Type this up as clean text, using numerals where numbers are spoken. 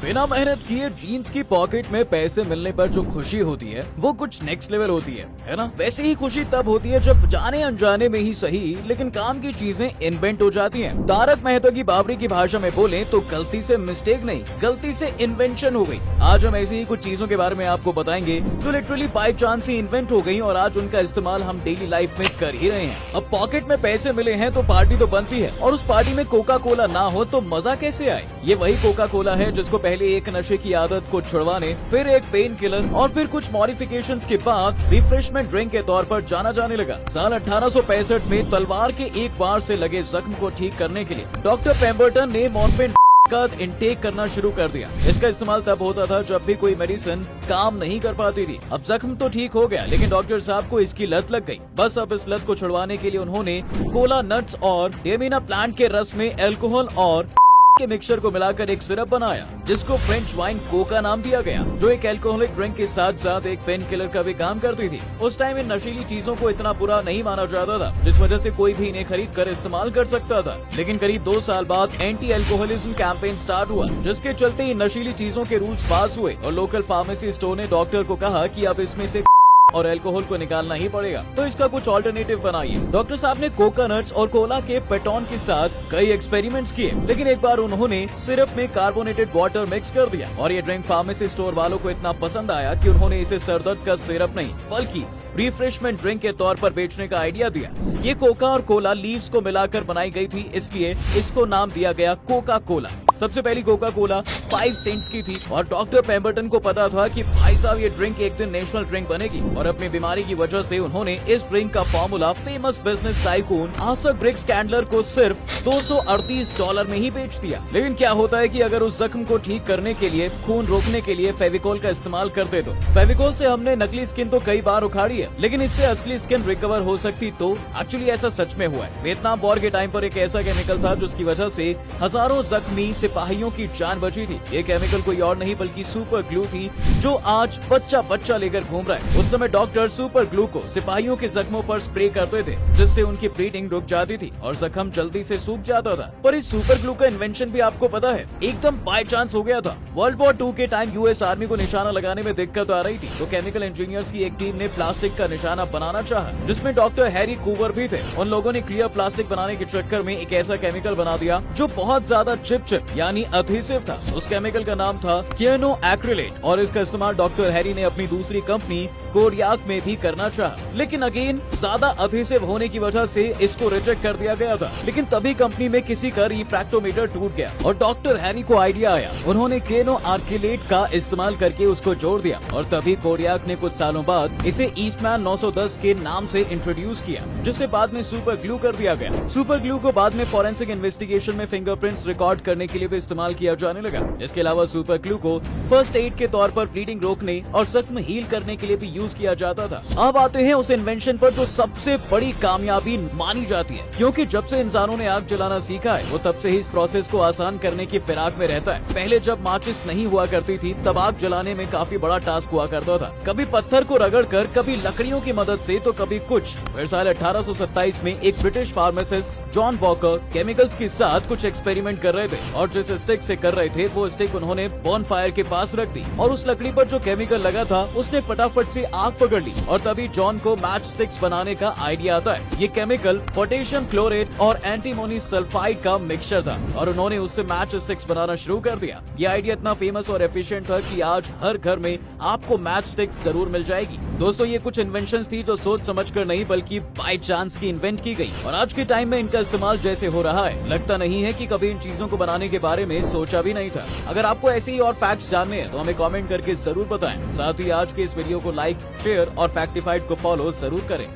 बिना मेहनत किए जीन्स की पॉकेट में पैसे मिलने पर जो खुशी होती है वो कुछ नेक्स्ट लेवल होती है ना। वैसे ही खुशी तब होती है जब जाने अनजाने में ही सही लेकिन काम की चीजें इन्वेंट हो जाती हैं। तारक मेहता की बावरी की भाषा में बोलें तो गलती से मिस्टेक नहीं, गलती से इन्वेंशन हो गई। आज हम ऐसी ही कुछ चीजों के बारे में आपको बताएंगे जो literally by chance he invent हो गई और आज उनका इस्तेमाल हम डेली लाइफ में कर ही रहे हैं। अब पॉकेट में पैसे मिले हैं तो पार्टी तो बनती है और उस पार्टी में कोका कोला ना हो तो मजा कैसे आए। ये वही कोका कोला है जिसको पहले एक नशे की आदत को छुड़वाने, फिर एक पेन किलर और फिर कुछ मॉडिफिकेशंस के बाद रिफ्रेशमेंट ड्रिंक के तौर पर जाना जाने लगा। साल 1865 में तलवार के एक बार से लगे जख्म को ठीक करने के लिए डॉक्टर पेम्बरटन ने मॉर्फिन का इंटेक करना शुरू कर दिया। इसका इस्तेमाल तब होता था जब भी कोई मेडिसिन काम नहीं कर पाती थी। अब जख्म तो ठीक हो गया लेकिन डॉक्टर साहब को इसकी लत लग गई। बस अब इस लत को छुड़वाने के लिए उन्होंने कोला नट्स और डेमिना प्लांट के रस में अल्कोहल और के मिक्सचर को मिलाकर एक सिरप बनाया जिसको फ्रेंच वाइन कोका नाम दिया गया, जो एक अल्कोहलिक ड्रिंक के साथ साथ एक पेन किलर का भी काम करती थी। उस टाइम इन नशीली चीजों को इतना बुरा नहीं माना जाता था जिस वजह से कोई भी इन्हें खरीद कर इस्तेमाल कर सकता था। लेकिन करीब 2 साल बाद एंटी अल्कोहलिज्म कैंपेन स्टार्ट हुआ जिसके चलते इन नशीली चीजों के रूल्स पास हुए और लोकल फार्मेसी स्टोर ने डॉक्टर को कहा कि अब इसमें से और अल्कोहल को निकालना ही पड़ेगा, तो इसका कुछ ऑल्टरनेटिव बनाइए। डॉक्टर साहब ने कोकोनट्स और कोला के पेटॉन के साथ कई एक्सपेरिमेंट्स किए लेकिन एक बार उन्होंने सिरप में कार्बोनेटेड वाटर मिक्स कर दिया और ये ड्रिंक फार्मेसी स्टोर वालों को इतना पसंद आया कि उन्होंने इसे सरदर्द का सिरप नहीं बल्कि रिफ्रेशमेंट ड्रिंक के तौर पर बेचने का आइडिया दिया। ये कोका और कोला लीव्स को मिलाकर बनाई गई थी, इसलिए इसको नाम दिया गया कोका कोला। सबसे पहली कोका कोला 5 सेंट्स की थी और डॉक्टर पेम्बरटन को पता था कि भाई साहब ये ड्रिंक एक दिन नेशनल ड्रिंक बनेगी और अपनी बीमारी की वजह से उन्होंने इस ड्रिंक का formula famous business tycoon Arthur Briggs Candler को सिर्फ $238 में ही बेच दिया। लेकिन क्या होता है कि अगर उस जख्म को ठीक करने के लिए, खून रोकने के लिए फेविकोल का इस्तेमाल करते तो फेविकोल से हमने नकली स्किन तो कई बार उखाड़ी है लेकिन इससे असली स्किन रिकवर हो सकती, तो एक्चुअली ऐसा सच में हुआ है। वियतनाम वॉर के टाइम पर एक ऐसा केमिकल था जिसकी वजह से हजारों जख्मी सिपाहियों की जान बची थी। ये केमिकल कोई और नहीं बल्कि सुपर ग्लू थी जो आज बच्चा लेकर घूम रहा है। उस समय डॉक्टर सुपर ग्लू को सिपाहियों के जख्मों पर स्प्रे करते थे जिससे उनकी ब्लीडिंग रुक जाती थी और जख्म जल्दी से सूख जाता था। पर इस सुपर ग्लू का इन्वेंशन भी आपको पता है एकदम बाय चांस हो गया था। वर्ल्ड वॉर 2 के टाइम यूएस आर्मी को निशाना लगाने में दिक्कत आ रही थी तो केमिकल इंजीनियर्स की एक टीम ने प्लास्टिक का निशाना बनाना चाहा जिसमें डॉक्टर हैरी कूवर भी थे। उन लोगों ने क्लियर प्लास्टिक बनाने के चक्कर में एक ऐसा केमिकल बना दिया जो बहुत ज्यादा चिपचिप यानी अधेसिव था। उस केमिकल का नाम था कियानो एक्रिलेट और इसका इस्तेमाल डॉक्टर हैरी ने अपनी दूसरी कंपनी कोरियाक में भी करना चाहा लेकिन अगेन ज्यादा अधेसिव होने की वजह से इसको रिजेक्ट कर दिया गया था। लेकिन तभी कंपनी में किसी का रिफ्रैक्टोमीटर टूट गया और डॉक्टर हैरी को आइडिया आया। उन्होंने कियानो एक्रिलेट का इस्तेमाल करके उसको जोड़ दिया और तभी कोरियाक ने कुछ सालों बाद इसे ईस्टमैन 910 के नाम से इंट्रोड्यूस किया जिसे बाद में सुपर ग्लू कर दिया गया। सुपर ग्लू को बाद में फॉरेंसिक इन्वेस्टिगेशन में फिंगरप्रिंट्स रिकॉर्ड करने के लिए भी इस्तेमाल किया जाने लगा। इसके अलावा सुपर ग्लू को फर्स्ट एड के तौर पर ब्लीडिंग रोकने और जख्म हील करने के लिए भी यूज किया जाता था। अब आते हैं उस इन्वेंशन पर जो सबसे बड़ी कामयाबी मानी जाती है, क्योंकि जब से इंसानों ने आग जलाना सीखा है वो तब से ही इस प्रोसेस को आसान करने की फिराक में रहता है। पहले जब माचिस नहीं हुआ करती थी तब आग जलाने में काफी बड़ा टास्क हुआ करता था, कभी पत्थर को रगड़ कर, कभी लकड़ियों की मदद से तो कभी कुछ। फिर साल 1827 में एक British pharmacist John walker chemicals के साथ कुछ एक्सपेरिमेंट कर रहे थे और जिस स्टिक से कर रहे थे वो स्टिक उन्होंने बॉन फायर के पास रख दी और उस लकड़ी पर जो केमिकल लगा था उसने फटाफट से आग पकड़ ली और तभी जॉन को मैच स्टिक्स बनाने का आइडिया आता है। ये केमिकल पोटेशियम क्लोरेट और एंटीमोनी सल्फाइड का मिक्सचर था और उन्होंने उससे मैच स्टिक्स बनाना शुरू कर दिया। ये आइडिया इतना फेमस और एफिशिएंट था कि आज हर घर में आपको मैच स्टिक्स जरूर मिल जाएगी। दोस्तों ये कुछ इन्वेंशंस थी जो सोच समझ कर नहीं बल्कि बाय चांस की इन्वेंट की गई और आज के टाइम में इनका इस्तेमाल जैसे हो रहा है लगता नहीं है कि कभी इन चीजों को बनाने के बारे में सोचा भी नहीं था। अगर आपको ऐसे ही और फैक्ट्स जानने हैं तो हमें कमेंट करके जरूर बताएं। साथ ही आज के इस वीडियो को लाइक, शेयर और फैक्टिफाइड को फॉलो जरूर करें।